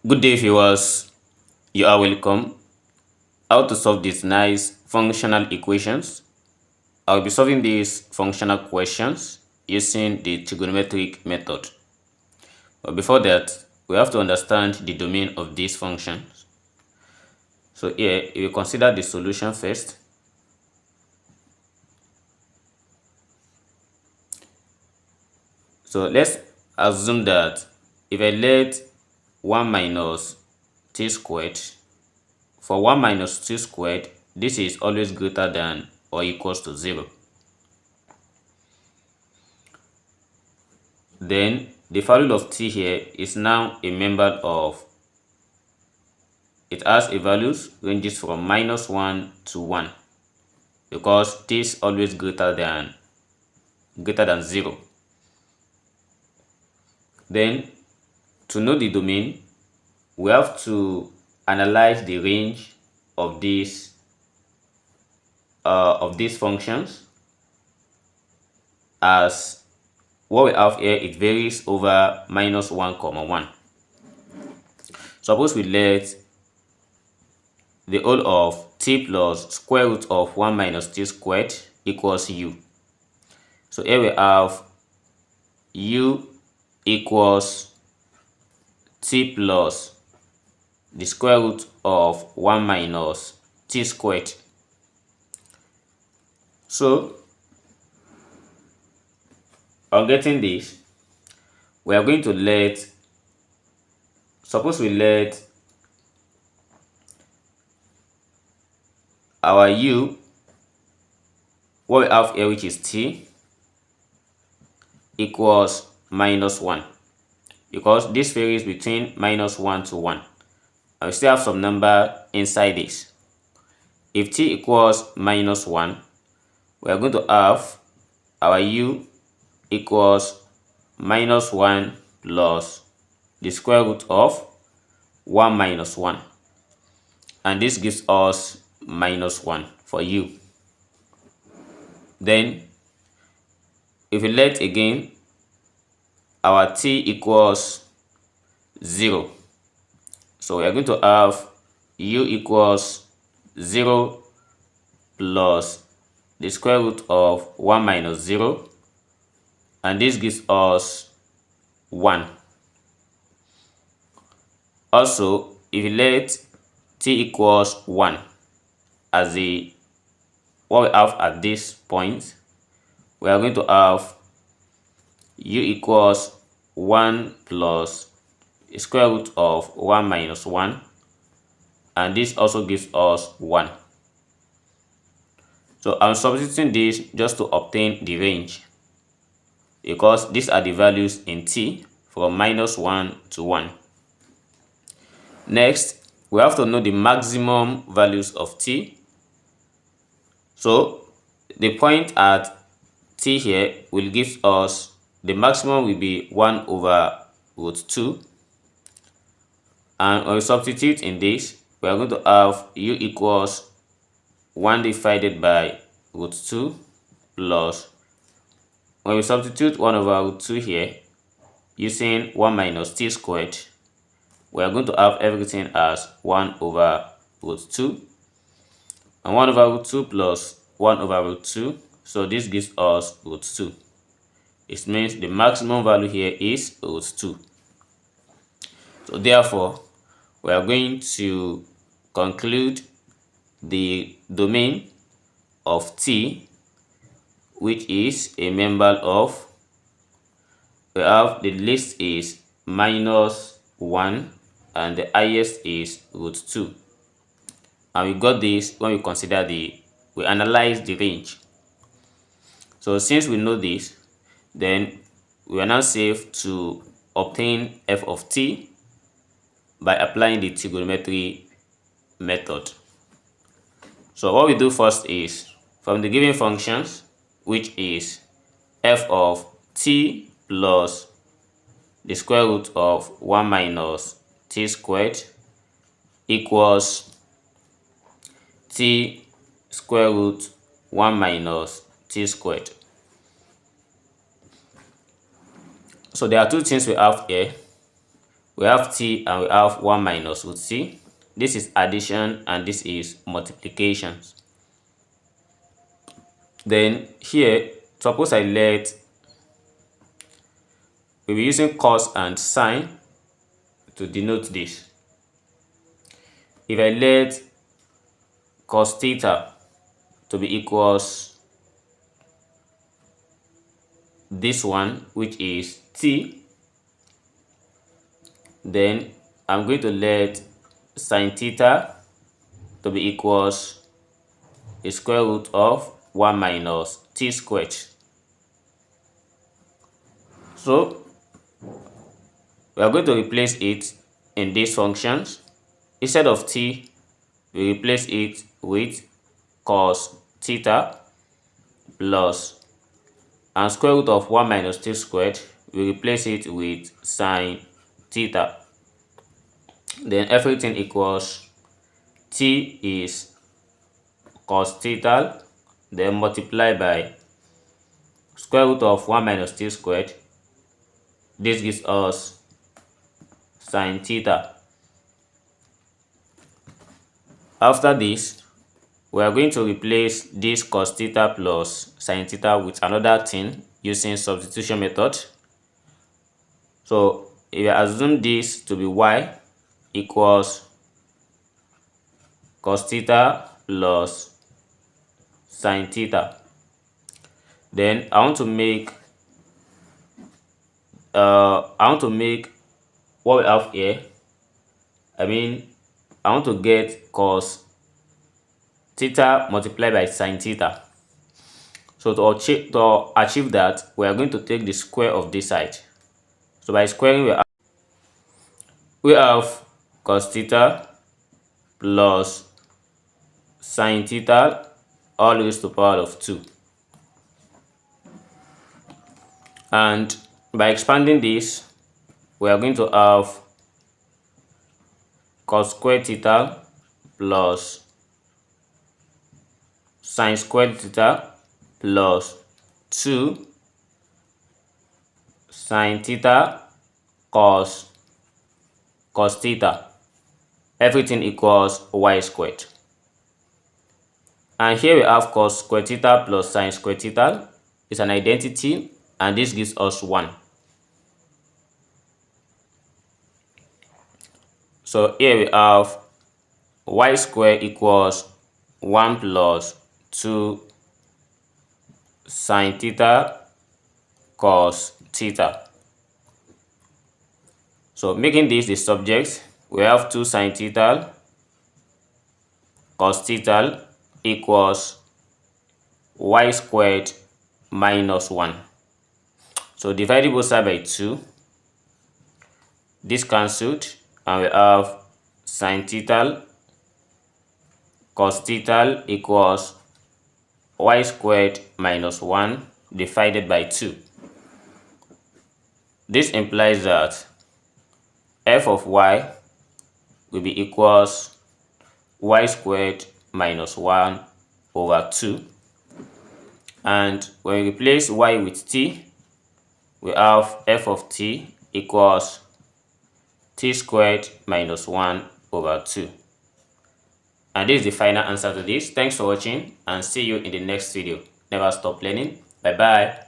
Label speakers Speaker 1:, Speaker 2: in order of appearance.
Speaker 1: Good day, viewers. You are welcome. How to solve these nice functional equations? I'll be solving these functional questions using the trigonometric method. But before that, we have to understand the domain of these functions. So here, we consider the solution first. So let's assume that if I let 1 minus t squared, for 1 minus t squared, this is always greater than or equals to 0. Then the value of t here is now a member of, it has a values ranges from -1 to 1 because t is always greater than 0. Then to know the domain, we have to analyze the range of these functions, as what we have here, it varies over -1, 1. Suppose we let the whole of t plus square root of 1 minus t squared equals u. So here we have u equals t plus the square root of 1 minus t squared. So on getting this, we are going to suppose we let our u, what we have here, which is t, equals -1, because this varies between -1 to 1. And we still have some number inside this. If t equals -1, we are going to have our u equals -1 plus the square root of 1 minus 1. And this gives us -1 for u. Then if we let again our t equals 0, so we are going to have u equals 0 plus the square root of 1 minus 0, and this gives us 1. Also, if you let t equals 1 as what we have at this point, we are going to have u equals 1 plus the square root of 1 minus 1, and this also gives us 1. So I'm substituting this just to obtain the range, because these are the values in t from -1 to 1. Next, we have to know the maximum values of t. So the point at t here will give us, the maximum will be 1 over √2. And when we substitute in this, we are going to have u equals 1 divided by √2 plus, when we substitute 1 over √2 here using 1 minus t squared, we are going to have everything as 1 over √2. And 1 over √2 plus 1 over √2, so this gives us √2. It means the maximum value here is √2. So therefore, we are going to conclude the domain of t, which is a member of, we have the least is -1 and the highest is √2. And we got this when we consider we analyze the range. So since we know this, then we are now safe to obtain f of t by applying the trigonometry method. So what we do first is, from the given functions, which is f of t plus the square root of 1 minus t squared equals t square root 1 minus t squared. So there are two things we have here. We have t and we have 1 minus root t. This is addition and this is multiplication. Then here, suppose we'll be using cos and sine to denote this. If I let cos theta to be equals this one, which is t, then I'm going to let sine theta to be equals the square root of 1 minus t squared. So we are going to replace it in these functions. Instead of t, we replace it with cos theta plus, and square root of 1 minus t squared, we replace it with sine theta. Then everything equals t is cos theta, then multiply by square root of 1 minus t squared. This gives us sine theta. After this, we are going to replace this cos theta plus sine theta with another thing using substitution method. So if you assume this to be y equals cos theta plus sine theta, then I want to make what we have here. I want to get cos theta multiplied by sine theta. So to achieve that, we are going to take the square of this side. So by squaring, we have cos theta plus sine theta all raised to the power of 2. And by expanding this, we are going to have cos squared theta plus sine squared theta plus 2 sine theta cos theta. Everything equals y squared. And here we have cos squared theta plus sine squared theta. It's an identity, and this gives us 1. So here we have y squared equals 1 plus 2 sine theta cos theta. So making this the subject, we have 2 sine theta cos theta equals y squared minus 1. So dividing both sides by 2, this cancelled, and we have sine theta cos theta equals y squared minus 1 divided by 2. This implies that f of y will be equals y squared minus 1 over 2. And when we replace y with t, we have f of t equals t squared minus 1 over 2. And this is the final answer to this. Thanks for watching, and see you in the next video. Never stop learning. Bye bye.